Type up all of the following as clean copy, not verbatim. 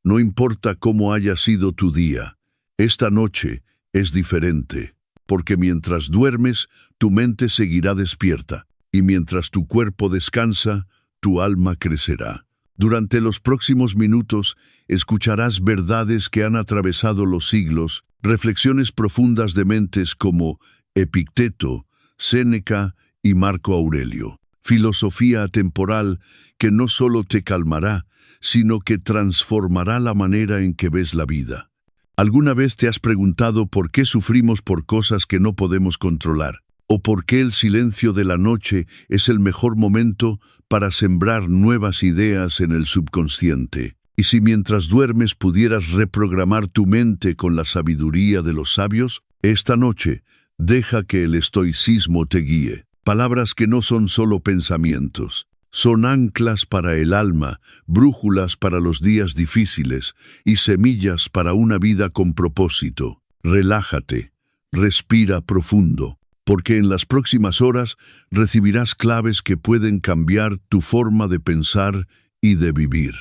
No importa cómo haya sido tu día, esta noche es diferente, porque mientras duermes, tu mente seguirá despierta, y mientras tu cuerpo descansa, tu alma crecerá. Durante los próximos minutos, escucharás verdades que han atravesado los siglos, reflexiones profundas de mentes como Epicteto, Séneca y Marco Aurelio. Filosofía atemporal que no solo te calmará, sino que transformará la manera en que ves la vida. ¿Alguna vez te has preguntado por qué sufrimos por cosas que no podemos controlar? ¿O por qué el silencio de la noche es el mejor momento para sembrar nuevas ideas en el subconsciente? ¿Y si mientras duermes pudieras reprogramar tu mente con la sabiduría de los sabios? Esta noche, deja que el estoicismo te guíe. Palabras que no son solo pensamientos. Son anclas para el alma, brújulas para los días difíciles y semillas para una vida con propósito. Relájate, respira profundo, porque en las próximas horas recibirás claves que pueden cambiar tu forma de pensar y de vivir.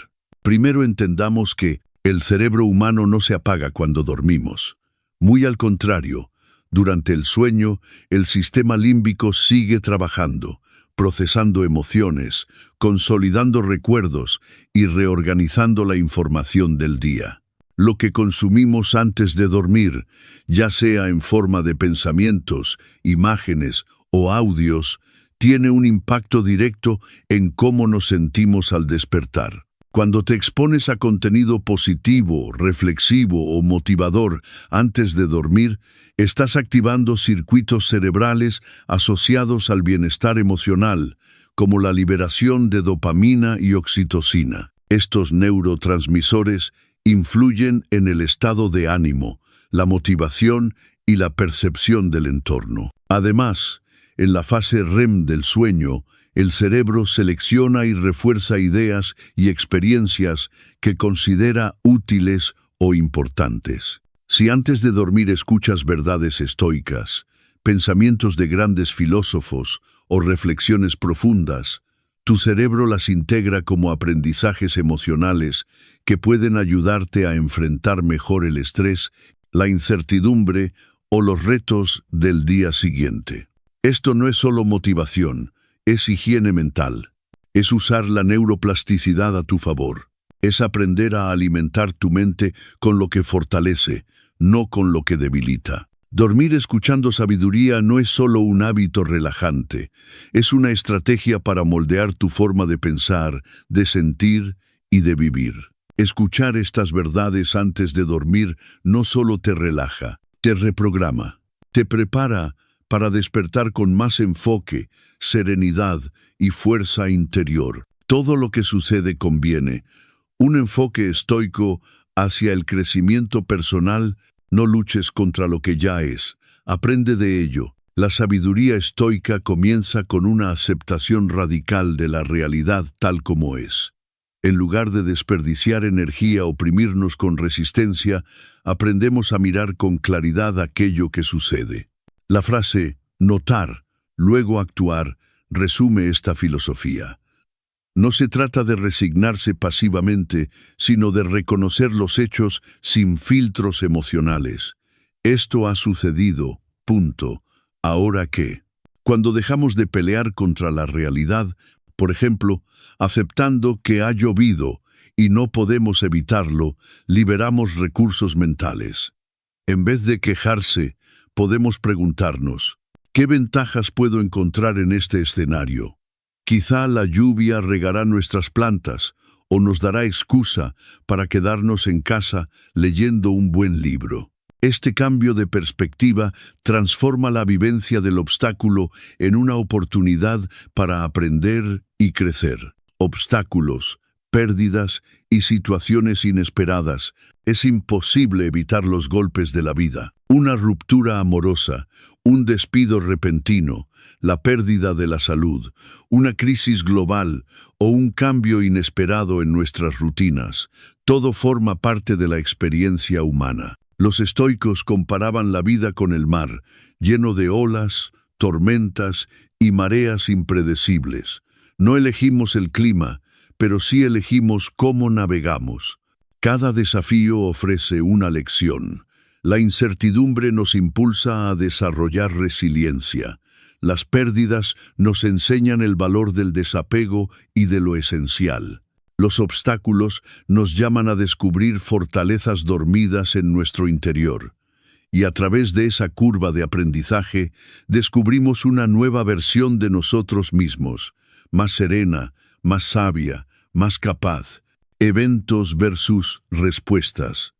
Primero entendamos que el cerebro humano no se apaga cuando dormimos. Muy al contrario, durante el sueño, el sistema límbico sigue trabajando, procesando emociones, consolidando recuerdos y reorganizando la información del día. Lo que consumimos antes de dormir, ya sea en forma de pensamientos, imágenes o audios, tiene un impacto directo en cómo nos sentimos al despertar. Cuando te expones a contenido positivo, reflexivo o motivador antes de dormir, estás activando circuitos cerebrales asociados al bienestar emocional, como la liberación de dopamina y oxitocina. Estos neurotransmisores influyen en el estado de ánimo, la motivación y la percepción del entorno. Además, en la fase REM del sueño, el cerebro selecciona y refuerza ideas y experiencias que considera útiles o importantes. Si antes de dormir escuchas verdades estoicas, pensamientos de grandes filósofos o reflexiones profundas, tu cerebro las integra como aprendizajes emocionales que pueden ayudarte a enfrentar mejor el estrés, la incertidumbre o los retos del día siguiente. Esto no es solo motivación, es higiene mental. Es usar la neuroplasticidad a tu favor. Es aprender a alimentar tu mente con lo que fortalece, no con lo que debilita. Dormir escuchando sabiduría no es solo un hábito relajante, es una estrategia para moldear tu forma de pensar, de sentir y de vivir. Escuchar estas verdades antes de dormir no solo te relaja, te reprograma, te prepara para despertar con más enfoque, serenidad y fuerza interior. Todo lo que sucede conviene. Un enfoque estoico hacia el crecimiento personal. No luches contra lo que ya es. Aprende de ello. La sabiduría estoica comienza con una aceptación radical de la realidad tal como es. En lugar de desperdiciar energía o oprimirnos con resistencia, aprendemos a mirar con claridad aquello que sucede. La frase notar, luego actuar, resume esta filosofía. No se trata de resignarse pasivamente, sino de reconocer los hechos sin filtros emocionales. Esto ha sucedido, punto. ¿Ahora qué? Cuando dejamos de pelear contra la realidad, por ejemplo, aceptando que ha llovido y no podemos evitarlo, liberamos recursos mentales. En vez de quejarse, podemos preguntarnos, ¿qué ventajas puedo encontrar en este escenario? Quizá la lluvia regará nuestras plantas o nos dará excusa para quedarnos en casa leyendo un buen libro. Este cambio de perspectiva transforma la vivencia del obstáculo en una oportunidad para aprender y crecer. Obstáculos, pérdidas y situaciones inesperadas. Es imposible evitar los golpes de la vida. Una ruptura amorosa, un despido repentino, la pérdida de la salud, una crisis global o un cambio inesperado en nuestras rutinas. Todo forma parte de la experiencia humana. Los estoicos comparaban la vida con el mar, lleno de olas, tormentas y mareas impredecibles. No elegimos el clima, pero sí elegimos cómo navegamos. Cada desafío ofrece una lección. La incertidumbre nos impulsa a desarrollar resiliencia. Las pérdidas nos enseñan el valor del desapego y de lo esencial. Los obstáculos nos llaman a descubrir fortalezas dormidas en nuestro interior. Y a través de esa curva de aprendizaje, descubrimos una nueva versión de nosotros mismos, más serena, más sabia, más capaz. Eventos versus respuestas.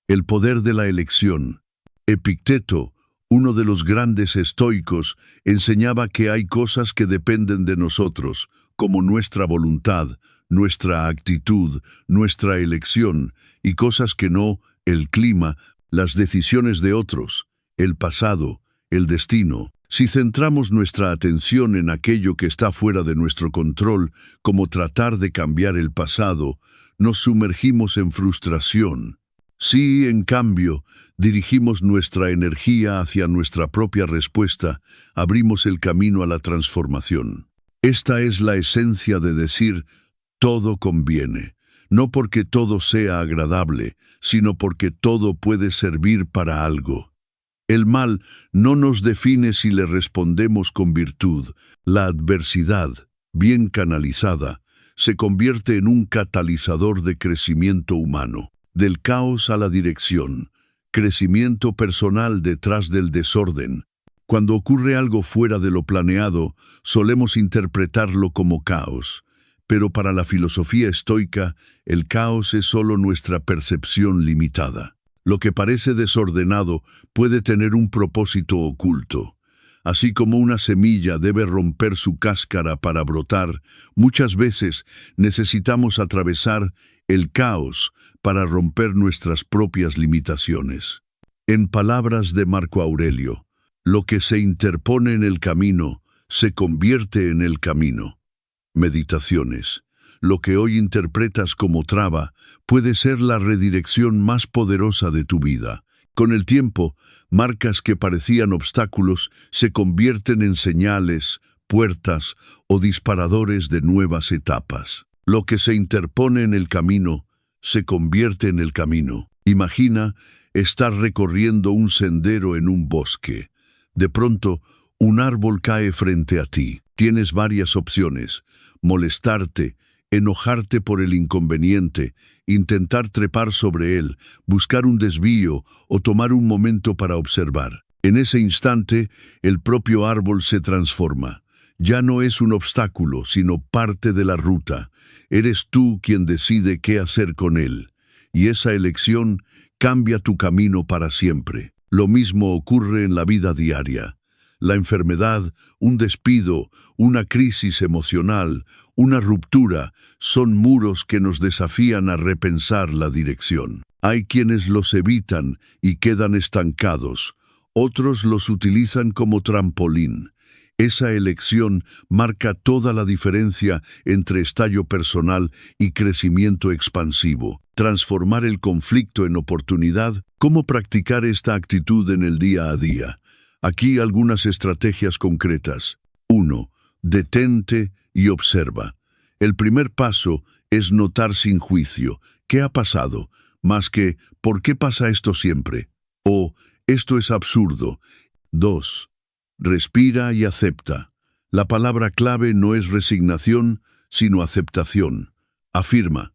El poder de la elección. Epicteto, uno de los grandes estoicos, enseñaba que hay cosas que dependen de nosotros, como nuestra voluntad, nuestra actitud, nuestra elección, y cosas que no, el clima, las decisiones de otros, el pasado, el destino. Si centramos nuestra atención en aquello que está fuera de nuestro control, como tratar de cambiar el pasado, nos sumergimos en frustración. Si, en cambio, dirigimos nuestra energía hacia nuestra propia respuesta, abrimos el camino a la transformación. Esta es la esencia de decir, todo conviene. No porque todo sea agradable, sino porque todo puede servir para algo. El mal no nos define si le respondemos con virtud. La adversidad, bien canalizada, se convierte en un catalizador de crecimiento humano. Del caos a la dirección, crecimiento personal detrás del desorden. Cuando ocurre algo fuera de lo planeado, solemos interpretarlo como caos. Pero para la filosofía estoica, el caos es solo nuestra percepción limitada. Lo que parece desordenado puede tener un propósito oculto. Así como una semilla debe romper su cáscara para brotar, muchas veces necesitamos atravesar el caos para romper nuestras propias limitaciones. En palabras de Marco Aurelio, lo que se interpone en el camino se convierte en el camino. Meditaciones. Lo que hoy interpretas como traba puede ser la redirección más poderosa de tu vida. Con el tiempo, marcas que parecían obstáculos se convierten en señales, puertas o disparadores de nuevas etapas. Lo que se interpone en el camino se convierte en el camino. Imagina estar recorriendo un sendero en un bosque. De pronto, un árbol cae frente a ti. Tienes varias opciones: molestarte, enojarte por el inconveniente, intentar trepar sobre él, buscar un desvío o tomar un momento para observar. En ese instante, el propio árbol se transforma. Ya no es un obstáculo, sino parte de la ruta. Eres tú quien decide qué hacer con él. Y esa elección cambia tu camino para siempre. Lo mismo ocurre en la vida diaria. La enfermedad, un despido, una crisis emocional, una ruptura, son muros que nos desafían a repensar la dirección. Hay quienes los evitan y quedan estancados, otros los utilizan como trampolín. Esa elección marca toda la diferencia entre estallo personal y crecimiento expansivo. Transformar el conflicto en oportunidad. ¿Cómo practicar esta actitud en el día a día? Aquí algunas estrategias concretas. 1. Detente y observa. El primer paso es notar sin juicio qué ha pasado, más que ¿por qué pasa esto siempre? O esto es absurdo. 2. Respira y acepta. La palabra clave no es resignación, sino aceptación. Afirma: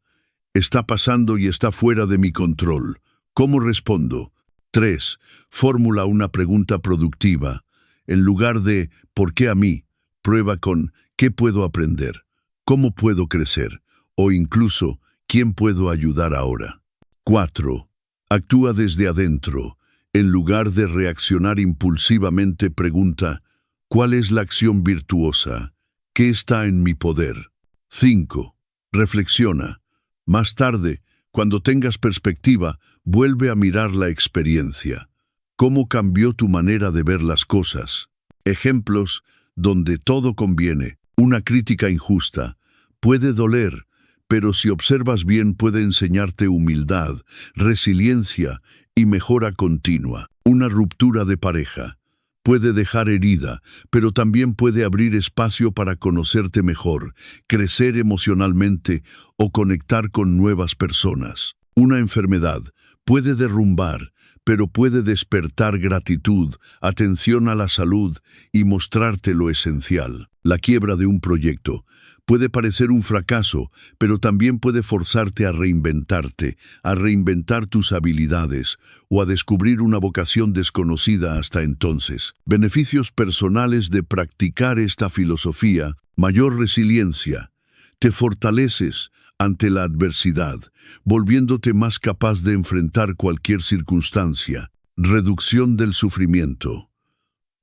está pasando y está fuera de mi control. ¿Cómo respondo? 3. Fórmula una pregunta productiva. En lugar de ¿por qué a mí?, prueba con ¿qué puedo aprender? ¿Cómo puedo crecer? O incluso ¿quién puedo ayudar ahora? 4. Actúa desde adentro. En lugar de reaccionar impulsivamente, pregunta: ¿cuál es la acción virtuosa? ¿Qué está en mi poder? 5. Reflexiona. Más tarde, cuando tengas perspectiva, vuelve a mirar la experiencia. ¿Cómo cambió tu manera de ver las cosas? Ejemplos donde todo conviene. Una crítica injusta puede doler, pero si observas bien puede enseñarte humildad, resiliencia y mejora continua. Una ruptura de pareja puede dejar herida, pero también puede abrir espacio para conocerte mejor, crecer emocionalmente o conectar con nuevas personas. Una enfermedad puede derrumbar, pero puede despertar gratitud, atención a la salud y mostrarte lo esencial. La quiebra de un proyecto puede parecer un fracaso, pero también puede forzarte a reinventarte, a reinventar tus habilidades o a descubrir una vocación desconocida hasta entonces. Beneficios personales de practicar esta filosofía: mayor resiliencia. Te fortaleces ante la adversidad, volviéndote más capaz de enfrentar cualquier circunstancia. Reducción del sufrimiento.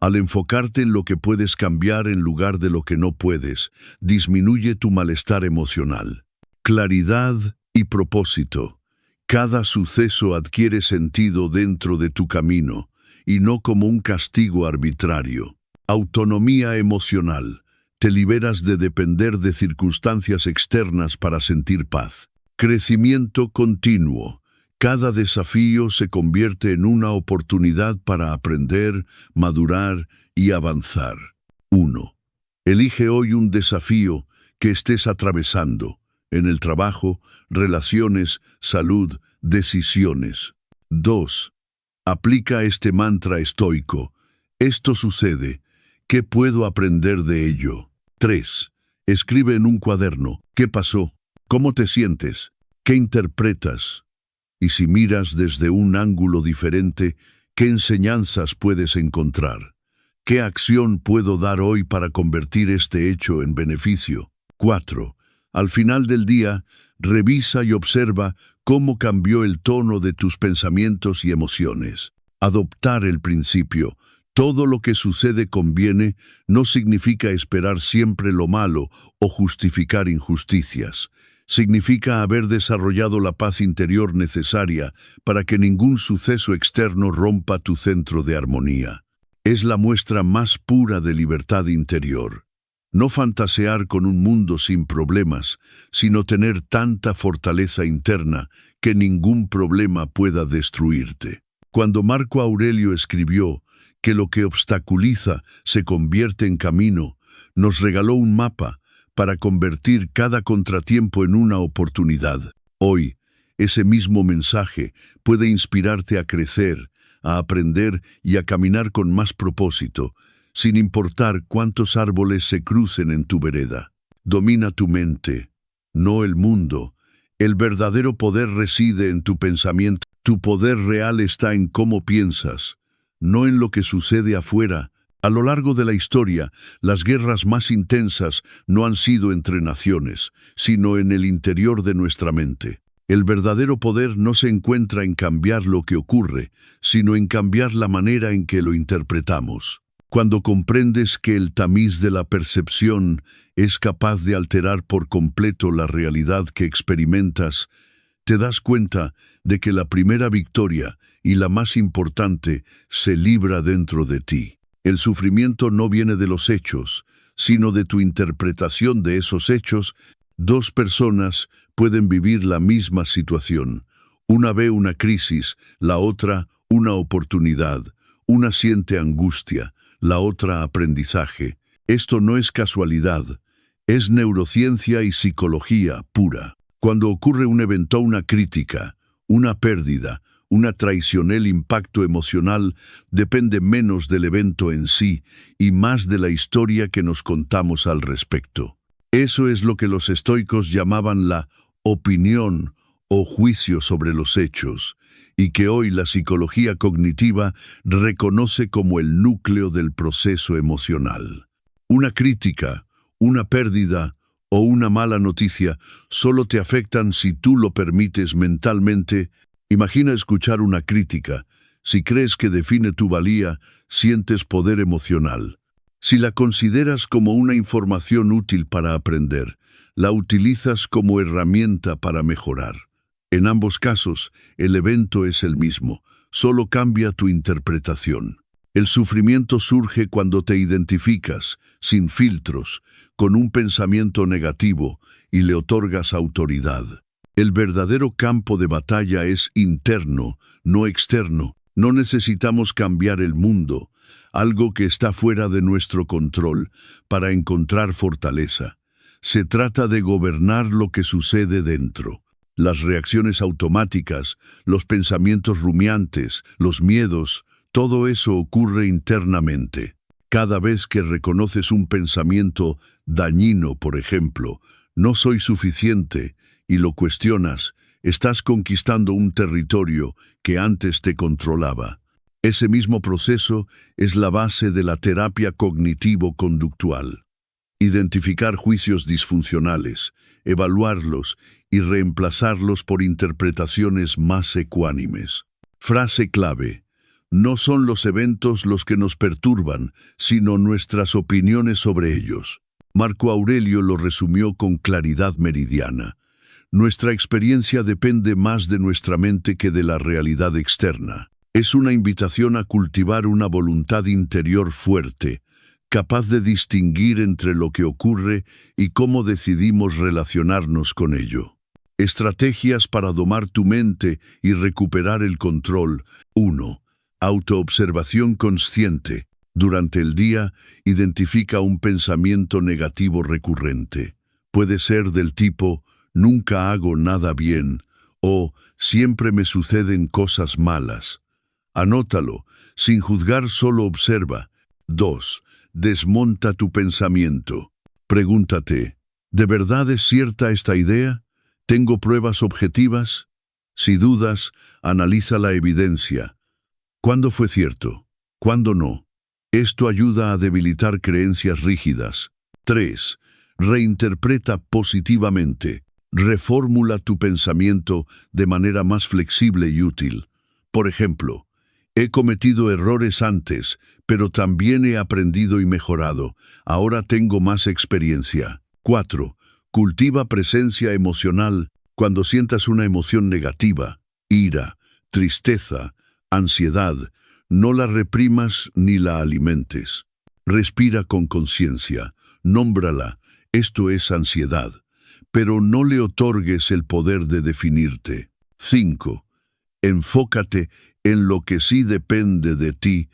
Al enfocarte en lo que puedes cambiar en lugar de lo que no puedes, disminuye tu malestar emocional. Claridad y propósito. Cada suceso adquiere sentido dentro de tu camino, y no como un castigo arbitrario. Autonomía emocional. Te liberas de depender de circunstancias externas para sentir paz. Crecimiento continuo. Cada desafío se convierte en una oportunidad para aprender, madurar y avanzar. 1. Elige hoy un desafío que estés atravesando, en el trabajo, relaciones, salud, decisiones. 2. Aplica este mantra estoico. Esto sucede. ¿Qué puedo aprender de ello? 3. Escribe en un cuaderno. ¿Qué pasó? ¿Cómo te sientes? ¿Qué interpretas? Y si miras desde un ángulo diferente, ¿qué enseñanzas puedes encontrar? ¿Qué acción puedo dar hoy para convertir este hecho en beneficio? 4. Al final del día, revisa y observa cómo cambió el tono de tus pensamientos y emociones. Adoptar el principio: todo lo que sucede conviene, no significa esperar siempre lo malo o justificar injusticias. Significa haber desarrollado la paz interior necesaria para que ningún suceso externo rompa tu centro de armonía. Es la muestra más pura de libertad interior. No fantasear con un mundo sin problemas, sino tener tanta fortaleza interna que ningún problema pueda destruirte. Cuando Marco Aurelio escribió que lo que obstaculiza se convierte en camino, nos regaló un mapa para convertir cada contratiempo en una oportunidad. Hoy, ese mismo mensaje puede inspirarte a crecer, a aprender y a caminar con más propósito, sin importar cuántos árboles se crucen en tu vereda. Domina tu mente, no el mundo. El verdadero poder reside en tu pensamiento. Tu poder real está en cómo piensas, no en lo que sucede afuera. A lo largo de la historia, las guerras más intensas no han sido entre naciones, sino en el interior de nuestra mente. El verdadero poder no se encuentra en cambiar lo que ocurre, sino en cambiar la manera en que lo interpretamos. Cuando comprendes que el tamiz de la percepción es capaz de alterar por completo la realidad que experimentas, te das cuenta de que la primera victoria, y la más importante, se libra dentro de ti. El sufrimiento no viene de los hechos, sino de tu interpretación de esos hechos. Dos personas pueden vivir la misma situación. Una ve una crisis, la otra una oportunidad. Una siente angustia, la otra aprendizaje. Esto no es casualidad, es neurociencia y psicología pura. Cuando ocurre un evento, una crítica, una pérdida, una traición, el impacto emocional depende menos del evento en sí y más de la historia que nos contamos al respecto. Eso es lo que los estoicos llamaban la opinión o juicio sobre los hechos, y que hoy la psicología cognitiva reconoce como el núcleo del proceso emocional. Una crítica, una pérdida o una mala noticia solo te afectan si tú lo permites mentalmente. Imagina escuchar una crítica. Si crees que define tu valía, sientes poder emocional. Si la consideras como una información útil para aprender, la utilizas como herramienta para mejorar. En ambos casos, el evento es el mismo, solo cambia tu interpretación. El sufrimiento surge cuando te identificas, sin filtros, con un pensamiento negativo y le otorgas autoridad. El verdadero campo de batalla es interno, no externo. No necesitamos cambiar el mundo, algo que está fuera de nuestro control, para encontrar fortaleza. Se trata de gobernar lo que sucede dentro. Las reacciones automáticas, los pensamientos rumiantes, los miedos, todo eso ocurre internamente. Cada vez que reconoces un pensamiento dañino, por ejemplo, no soy suficiente, y lo cuestionas, estás conquistando un territorio que antes te controlaba. Ese mismo proceso es la base de la terapia cognitivo-conductual. Identificar juicios disfuncionales, evaluarlos y reemplazarlos por interpretaciones más ecuánimes. Frase clave: no son los eventos los que nos perturban, sino nuestras opiniones sobre ellos. Marco Aurelio lo resumió con claridad meridiana. Nuestra experiencia depende más de nuestra mente que de la realidad externa. Es una invitación a cultivar una voluntad interior fuerte, capaz de distinguir entre lo que ocurre y cómo decidimos relacionarnos con ello. Estrategias para domar tu mente y recuperar el control. 1. Autoobservación consciente. Durante el día, identifica un pensamiento negativo recurrente. Puede ser del tipo, nunca hago nada bien, o siempre me suceden cosas malas. Anótalo, sin juzgar, solo observa. 2. Desmonta tu pensamiento. Pregúntate, ¿de verdad es cierta esta idea? ¿Tengo pruebas objetivas? Si dudas, analiza la evidencia. ¿Cuándo fue cierto? ¿Cuándo no? Esto ayuda a debilitar creencias rígidas. 3. Reinterpreta positivamente. Reformula tu pensamiento de manera más flexible y útil. Por ejemplo, he cometido errores antes, pero también he aprendido y mejorado. Ahora tengo más experiencia. 4. Cultiva presencia emocional. Cuando sientas una emoción negativa, ira, tristeza, ansiedad, no la reprimas ni la alimentes. Respira con conciencia, nómbrala, esto es ansiedad, pero no le otorgues el poder de definirte. 5. Enfócate en lo que sí depende de ti.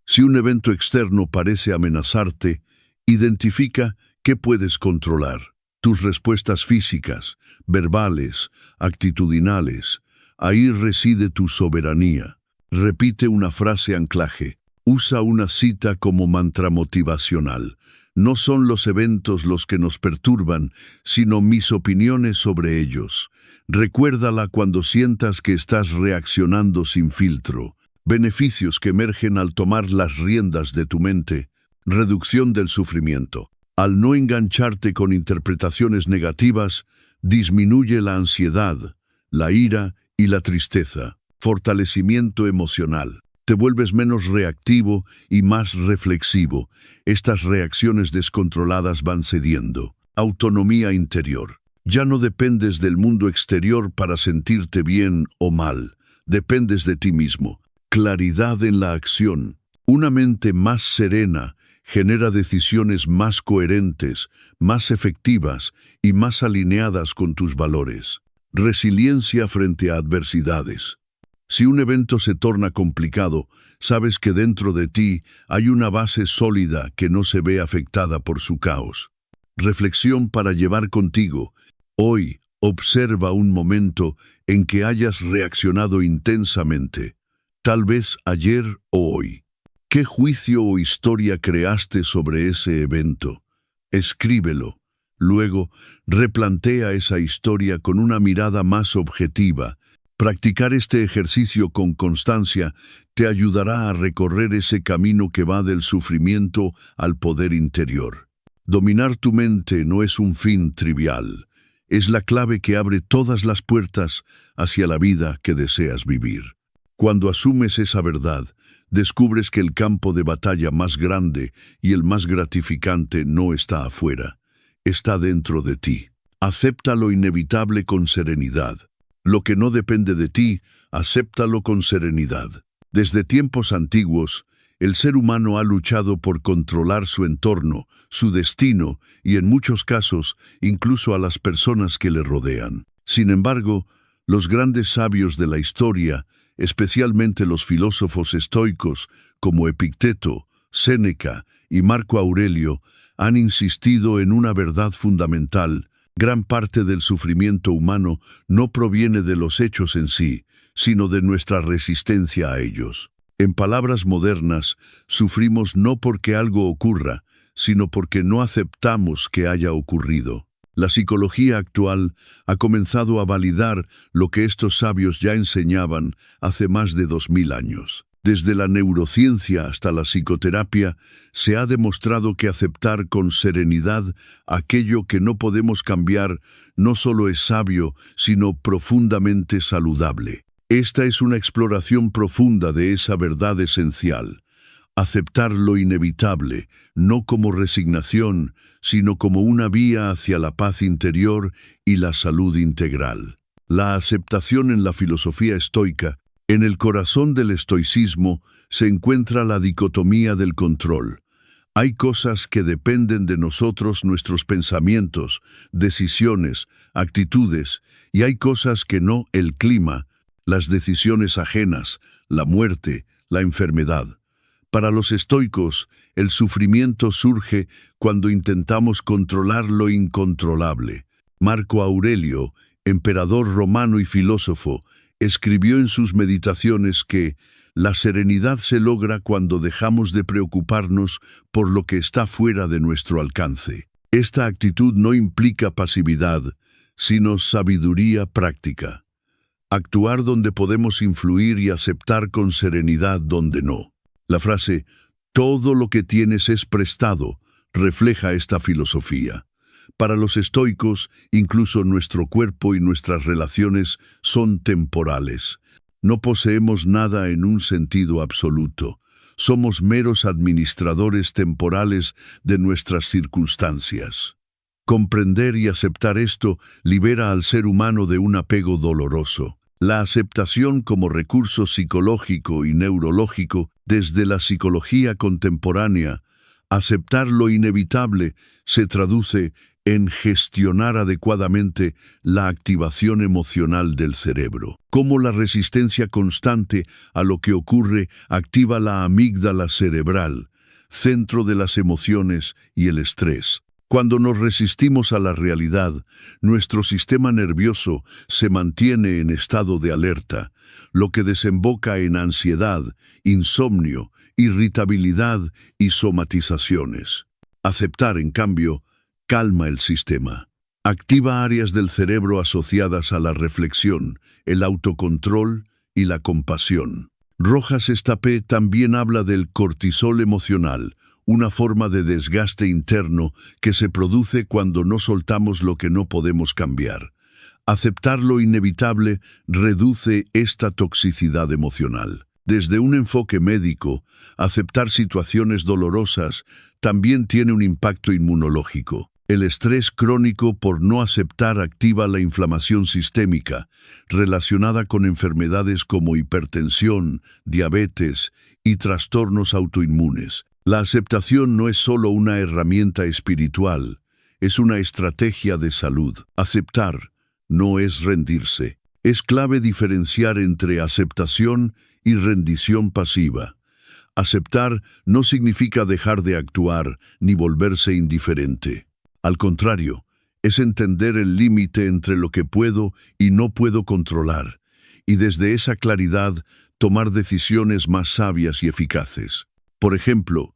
Si un evento externo parece amenazarte, identifica qué puedes controlar. Tus respuestas físicas, verbales, actitudinales. Ahí reside tu soberanía. Repite una frase anclaje. Usa una cita como mantra motivacional. No son los eventos los que nos perturban, sino mis opiniones sobre ellos. Recuérdala cuando sientas que estás reaccionando sin filtro. Beneficios que emergen al tomar las riendas de tu mente. Reducción del sufrimiento. Al no engancharte con interpretaciones negativas, disminuye la ansiedad, la ira y la tristeza. Fortalecimiento emocional. Te vuelves menos reactivo y más reflexivo. Estas reacciones descontroladas van cediendo. Autonomía interior. Ya no dependes del mundo exterior para sentirte bien o mal. Dependes de ti mismo. Claridad en la acción. Una mente más serena genera decisiones más coherentes, más efectivas y más alineadas con tus valores. Resiliencia frente a adversidades. Si un evento se torna complicado, sabes que dentro de ti hay una base sólida que no se ve afectada por su caos. Reflexión para llevar contigo. Hoy, observa un momento en que hayas reaccionado intensamente, tal vez ayer o hoy. ¿Qué juicio o historia creaste sobre ese evento? Escríbelo. Luego, replantea esa historia con una mirada más objetiva. Practicar este ejercicio con constancia te ayudará a recorrer ese camino que va del sufrimiento al poder interior. Dominar tu mente no es un fin trivial. Es la clave que abre todas las puertas hacia la vida que deseas vivir. Cuando asumes esa verdad, descubres que el campo de batalla más grande y el más gratificante no está afuera, está dentro de ti. Acepta lo inevitable con serenidad. Lo que no depende de ti, acéptalo con serenidad. Desde tiempos antiguos, el ser humano ha luchado por controlar su entorno, su destino y, en muchos casos, incluso a las personas que le rodean. Sin embargo, los grandes sabios de la historia, especialmente los filósofos estoicos como Epicteto, Séneca y Marco Aurelio, han insistido en una verdad fundamental: Gran parte del sufrimiento humano no proviene de los hechos en sí, sino de nuestra resistencia a ellos. En palabras modernas, sufrimos no porque algo ocurra, sino porque no aceptamos que haya ocurrido. La psicología actual ha comenzado a validar lo que estos sabios ya enseñaban hace más de 2000 años. Desde la neurociencia hasta la psicoterapia, se ha demostrado que aceptar con serenidad aquello que no podemos cambiar no solo es sabio, sino profundamente saludable. Esta es una exploración profunda de esa verdad esencial. Aceptar lo inevitable, no como resignación, sino como una vía hacia la paz interior y la salud integral. La aceptación en la filosofía estoica. En el corazón del estoicismo se encuentra la dicotomía del control. Hay cosas que dependen de nosotros, nuestros pensamientos, decisiones, actitudes, y hay cosas que no, el clima, las decisiones ajenas, la muerte, la enfermedad. Para los estoicos, el sufrimiento surge cuando intentamos controlar lo incontrolable. Marco Aurelio, emperador romano y filósofo, escribió en sus meditaciones que la serenidad se logra cuando dejamos de preocuparnos por lo que está fuera de nuestro alcance. Esta actitud no implica pasividad, sino sabiduría práctica. Actuar donde podemos influir y aceptar con serenidad donde no. La frase, todo lo que tienes es prestado, refleja esta filosofía. Para los estoicos, incluso nuestro cuerpo y nuestras relaciones son temporales. No poseemos nada en un sentido absoluto. Somos meros administradores temporales de nuestras circunstancias. Comprender y aceptar esto libera al ser humano de un apego doloroso. La aceptación como recurso psicológico y neurológico desde la psicología contemporánea, aceptar lo inevitable se traduce en gestionar adecuadamente la activación emocional del cerebro. Cómo la resistencia constante a lo que ocurre activa la amígdala cerebral, centro de las emociones y el estrés. Cuando nos resistimos a la realidad, nuestro sistema nervioso se mantiene en estado de alerta, lo que desemboca en ansiedad, insomnio, irritabilidad y somatizaciones. Aceptar, en cambio, calma el sistema. Activa áreas del cerebro asociadas a la reflexión, el autocontrol y la compasión. Rojas Estapé también habla del cortisol emocional, una forma de desgaste interno que se produce cuando no soltamos lo que no podemos cambiar. Aceptar lo inevitable reduce esta toxicidad emocional. Desde un enfoque médico, aceptar situaciones dolorosas también tiene un impacto inmunológico. El estrés crónico por no aceptar activa la inflamación sistémica, relacionada con enfermedades como hipertensión, diabetes y trastornos autoinmunes. La aceptación no es solo una herramienta espiritual, es una estrategia de salud. Aceptar no es rendirse. Es clave diferenciar entre aceptación y rendición pasiva. Aceptar no significa dejar de actuar ni volverse indiferente. Al contrario, es entender el límite entre lo que puedo y no puedo controlar, y desde esa claridad tomar decisiones más sabias y eficaces. Por ejemplo,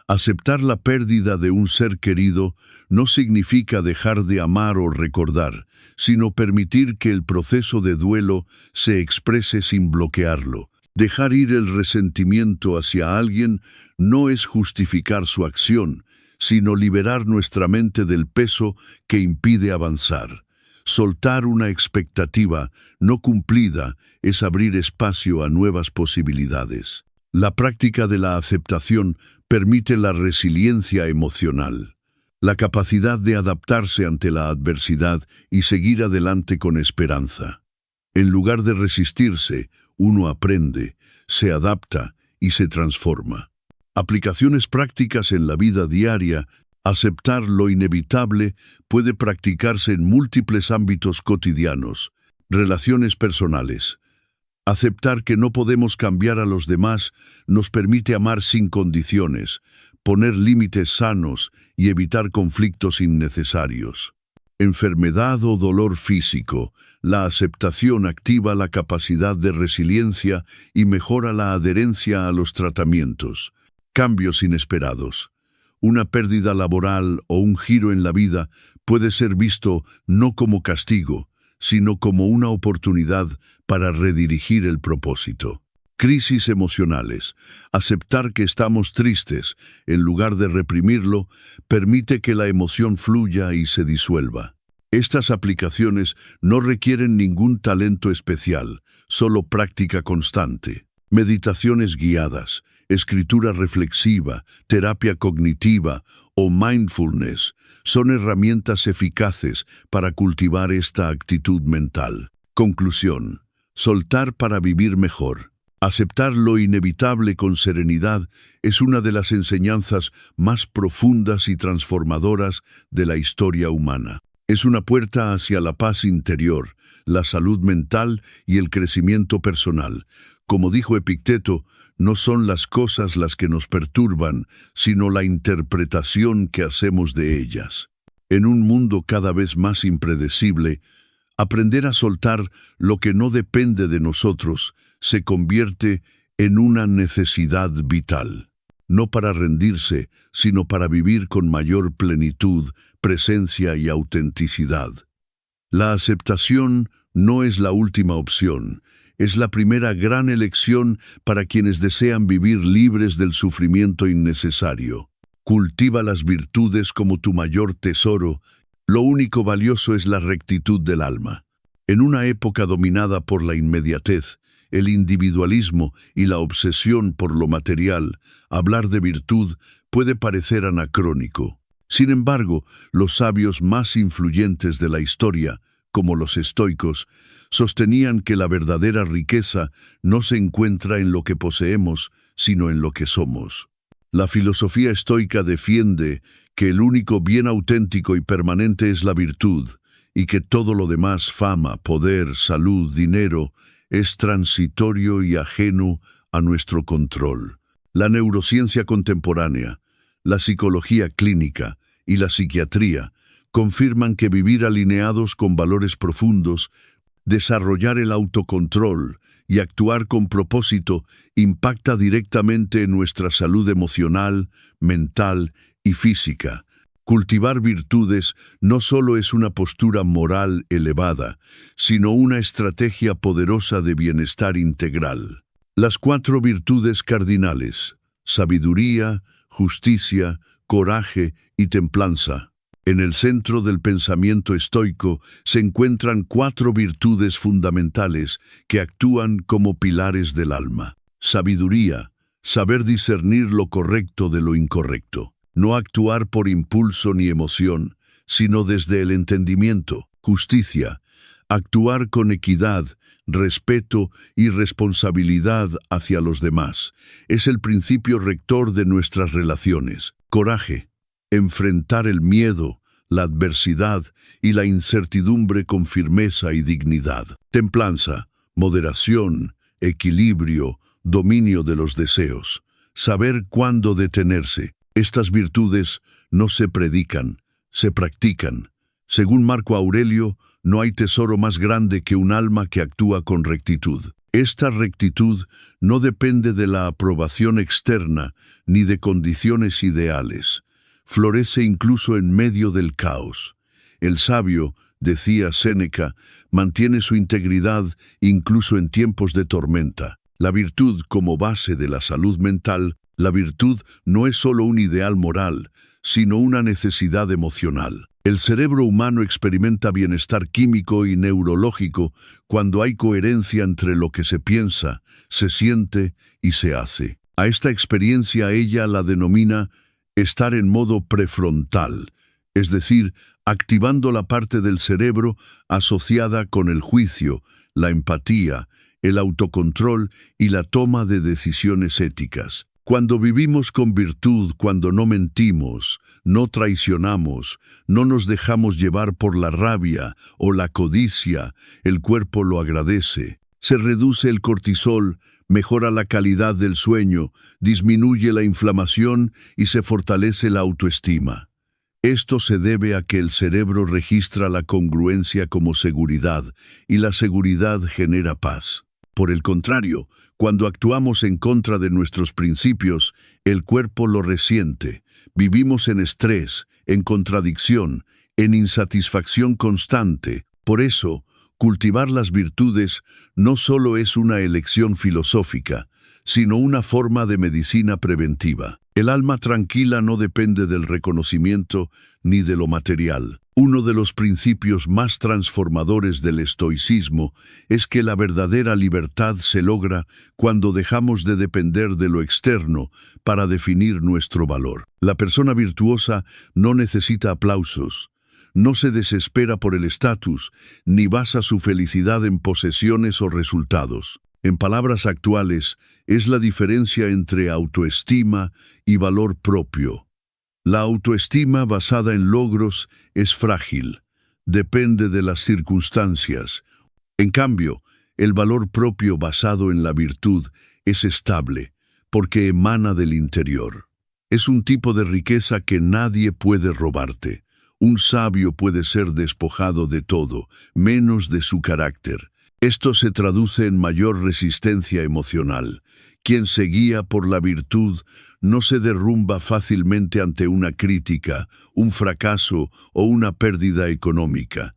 aceptar la pérdida de un ser querido no significa dejar de amar o recordar, sino permitir que el proceso de duelo se exprese sin bloquearlo. Dejar ir el resentimiento hacia alguien no es justificar su acción, sino liberar nuestra mente del peso que impide avanzar. Soltar una expectativa no cumplida es abrir espacio a nuevas posibilidades. La práctica de la aceptación permite la resiliencia emocional, la capacidad de adaptarse ante la adversidad y seguir adelante con esperanza. En lugar de resistirse, uno aprende, se adapta y se transforma. Aplicaciones prácticas en la vida diaria. Aceptar lo inevitable puede practicarse en múltiples ámbitos cotidianos. Relaciones personales. Aceptar que no podemos cambiar a los demás nos permite amar sin condiciones, poner límites sanos y evitar conflictos innecesarios. enfermedad o dolor físico, la aceptación activa la capacidad de resiliencia y mejora la adherencia a los tratamientos. Cambios inesperados. Una pérdida laboral o un giro en la vida puede ser visto no como castigo, sino como una oportunidad para redirigir el propósito. Crisis emocionales. Aceptar que estamos tristes, en lugar de reprimirlo, permite que la emoción fluya y se disuelva. Estas aplicaciones no requieren ningún talento especial, solo práctica constante. Meditaciones guiadas, escritura reflexiva, terapia cognitiva o mindfulness son herramientas eficaces para cultivar esta actitud mental. Conclusión. Soltar para vivir mejor. Aceptar lo inevitable con serenidad es una de las enseñanzas más profundas y transformadoras de la historia humana. Es una puerta hacia la paz interior, la salud mental y el crecimiento personal. Como dijo Epicteto, no son las cosas las que nos perturban, sino la interpretación que hacemos de ellas. En un mundo cada vez más impredecible, aprender a soltar lo que no depende de nosotros se convierte en una necesidad vital. No para rendirse, sino para vivir con mayor plenitud, presencia y autenticidad. La aceptación no es la última opción, es la primera gran elección para quienes desean vivir libres del sufrimiento innecesario. Cultiva las virtudes como tu mayor tesoro. Lo único valioso es la rectitud del alma. En una época dominada por la inmediatez, el individualismo y la obsesión por lo material, hablar de virtud puede parecer anacrónico. Sin embargo, los sabios más influyentes de la historia, como los estoicos, sostenían que la verdadera riqueza no se encuentra en lo que poseemos, sino en lo que somos. La filosofía estoica defiende que el único bien auténtico y permanente es la virtud, y que todo lo demás, fama, poder, salud, dinero, es transitorio y ajeno a nuestro control. La neurociencia contemporánea, la psicología clínica y la psiquiatría confirman que vivir alineados con valores profundos, desarrollar el autocontrol y actuar con propósito impacta directamente en nuestra salud emocional, mental y física. Cultivar virtudes no solo es una postura moral elevada, sino una estrategia poderosa de bienestar integral. Las 4 virtudes cardinales: sabiduría, justicia, coraje y templanza. En el centro del pensamiento estoico se encuentran 4 virtudes fundamentales que actúan como pilares del alma. Sabiduría, saber discernir lo correcto de lo incorrecto. No actuar por impulso ni emoción, sino desde el entendimiento. Justicia, actuar con equidad, respeto y responsabilidad hacia los demás. Es el principio rector de nuestras relaciones. Coraje, enfrentar el miedo, la adversidad y la incertidumbre con firmeza y dignidad. Templanza, moderación, equilibrio, dominio de los deseos. Saber cuándo detenerse. Estas virtudes no se predican, se practican. Según Marco Aurelio, no hay tesoro más grande que un alma que actúa con rectitud. Esta rectitud no depende de la aprobación externa ni de condiciones ideales. Florece incluso en medio del caos. El sabio, decía Séneca, mantiene su integridad incluso en tiempos de tormenta. La virtud como base de la salud mental. La virtud no es solo un ideal moral, sino una necesidad emocional. El cerebro humano experimenta bienestar químico y neurológico cuando hay coherencia entre lo que se piensa, se siente y se hace. A esta experiencia ella la denomina estar en modo prefrontal, es decir, activando la parte del cerebro asociada con el juicio, la empatía, el autocontrol y la toma de decisiones éticas. Cuando vivimos con virtud, cuando no mentimos, no traicionamos, no nos dejamos llevar por la rabia o la codicia, el cuerpo lo agradece. Se reduce el cortisol, mejora la calidad del sueño, disminuye la inflamación y se fortalece la autoestima. Esto se debe a que el cerebro registra la congruencia como seguridad y la seguridad genera paz. Por el contrario, cuando actuamos en contra de nuestros principios, el cuerpo lo resiente. Vivimos en estrés, en contradicción, en insatisfacción constante. Por eso, cultivar las virtudes no solo es una elección filosófica, sino una forma de medicina preventiva. El alma tranquila no depende del reconocimiento ni de lo material. Uno de los principios más transformadores del estoicismo es que la verdadera libertad se logra cuando dejamos de depender de lo externo para definir nuestro valor. La persona virtuosa no necesita aplausos, no se desespera por el estatus, ni basa su felicidad en posesiones o resultados. En palabras actuales, es la diferencia entre autoestima y valor propio. La autoestima basada en logros es frágil, depende de las circunstancias. En cambio, el valor propio basado en la virtud es estable, porque emana del interior. Es un tipo de riqueza que nadie puede robarte. Un sabio puede ser despojado de todo, menos de su carácter. Esto se traduce en mayor resistencia emocional. Quien se guía por la virtud no se derrumba fácilmente ante una crítica, un fracaso o una pérdida económica.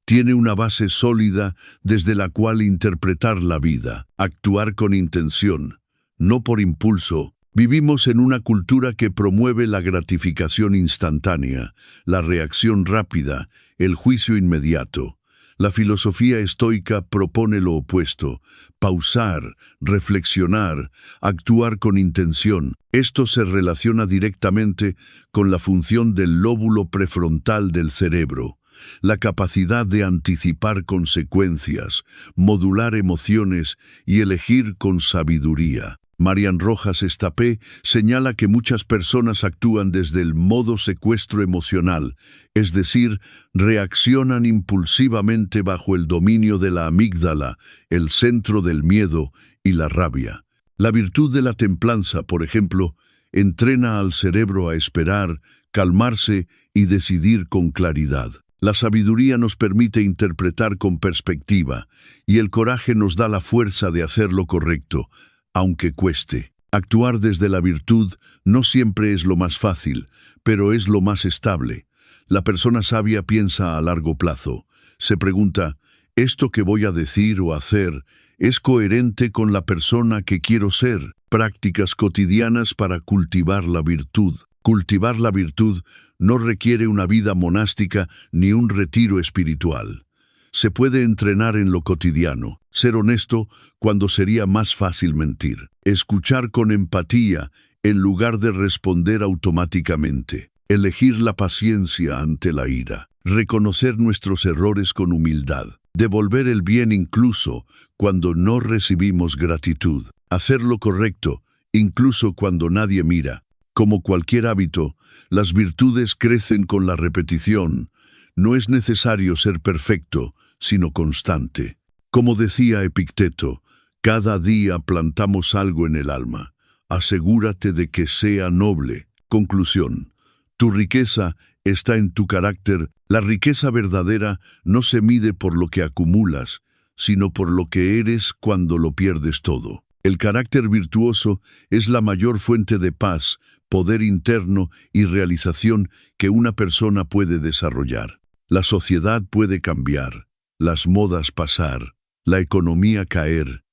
Tiene una base sólida desde la cual interpretar la vida, actuar con intención, no por impulso. Vivimos en una cultura que promueve la gratificación instantánea, la reacción rápida, el juicio inmediato. La filosofía estoica propone lo opuesto: pausar, reflexionar, actuar con intención. Esto se relaciona directamente con la función del lóbulo prefrontal del cerebro, la capacidad de anticipar consecuencias, modular emociones y elegir con sabiduría. Marian Rojas Estapé señala que muchas personas actúan desde el modo secuestro emocional, es decir, reaccionan impulsivamente bajo el dominio de la amígdala, el centro del miedo y la rabia. La virtud de la templanza, por ejemplo, entrena al cerebro a esperar, calmarse y decidir con claridad. La sabiduría nos permite interpretar con perspectiva, y el coraje nos da la fuerza de hacer lo correcto, aunque cueste. Actuar desde la virtud no siempre es lo más fácil, pero es lo más estable. La persona sabia piensa a largo plazo. Se pregunta, ¿esto que voy a decir o hacer es coherente con la persona que quiero ser? Prácticas cotidianas para cultivar la virtud. Cultivar la virtud no requiere una vida monástica ni un retiro espiritual. Se puede entrenar en lo cotidiano, ser honesto cuando sería más fácil mentir, escuchar con empatía en lugar de responder automáticamente, elegir la paciencia ante la ira, reconocer nuestros errores con humildad, devolver el bien incluso cuando no recibimos gratitud, hacer lo correcto incluso cuando nadie mira. Como cualquier hábito, las virtudes crecen con la repetición. No es necesario ser perfecto, sino constante. Como decía Epicteto, cada día plantamos algo en el alma. Asegúrate de que sea noble. Conclusión. Tu riqueza está en tu carácter. La riqueza verdadera no se mide por lo que acumulas, sino por lo que eres cuando lo pierdes todo. El carácter virtuoso es la mayor fuente de paz, poder interno y realización que una persona puede desarrollar. La sociedad puede cambiar, las modas pasar, la economía caer,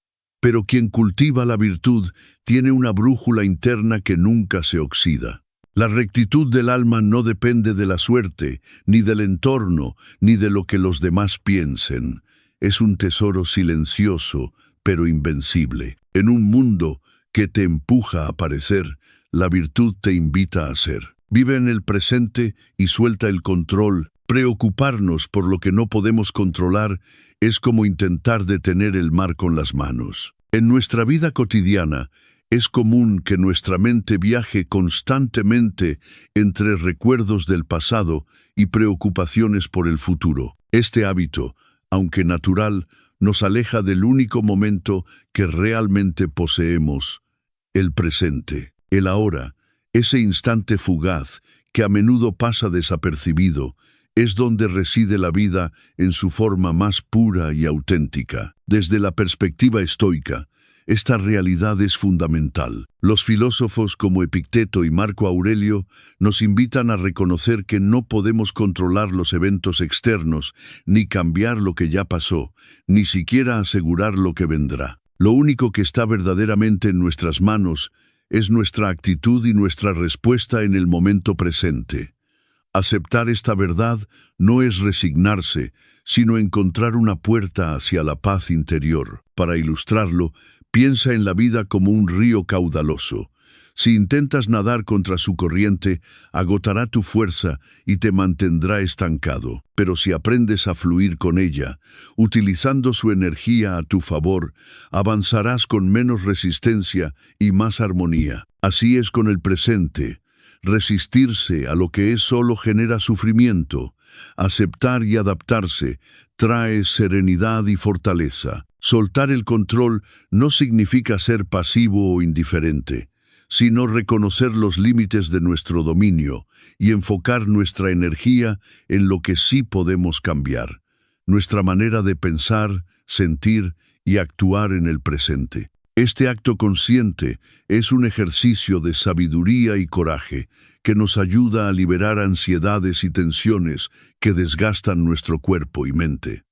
pero quien cultiva la virtud tiene una brújula interna que nunca se oxida. La rectitud del alma no depende de la suerte, ni del entorno, ni de lo que los demás piensen. Es un tesoro silencioso, pero invencible. En un mundo que te empuja a parecer, la virtud te invita a ser. Vive en el presente y suelta el control. Preocuparnos por lo que no podemos controlar es como intentar detener el mar con las manos. En nuestra vida cotidiana, es común que nuestra mente viaje constantemente entre recuerdos del pasado y preocupaciones por el futuro. Este hábito, aunque natural, nos aleja del único momento que realmente poseemos, el presente, el ahora, ese instante fugaz que a menudo pasa desapercibido, es donde reside la vida en su forma más pura y auténtica. Desde la perspectiva estoica, esta realidad es fundamental. Los filósofos como Epicteto y Marco Aurelio nos invitan a reconocer que no podemos controlar los eventos externos, ni cambiar lo que ya pasó, ni siquiera asegurar lo que vendrá. Lo único que está verdaderamente en nuestras manos es nuestra actitud y nuestra respuesta en el momento presente. Aceptar esta verdad no es resignarse, sino encontrar una puerta hacia la paz interior. Para ilustrarlo, piensa en la vida como un río caudaloso. Si intentas nadar contra su corriente, agotará tu fuerza y te mantendrá estancado. Pero si aprendes a fluir con ella, utilizando su energía a tu favor, avanzarás con menos resistencia y más armonía. Así es con el presente. Resistirse a lo que es solo genera sufrimiento. Aceptar y adaptarse trae serenidad y fortaleza. Soltar el control no significa ser pasivo o indiferente, sino reconocer los límites de nuestro dominio y enfocar nuestra energía en lo que sí podemos cambiar, nuestra manera de pensar, sentir y actuar en el presente. Este acto consciente es un ejercicio de sabiduría y coraje que nos ayuda a liberar ansiedades y tensiones que desgastan nuestro cuerpo y mente.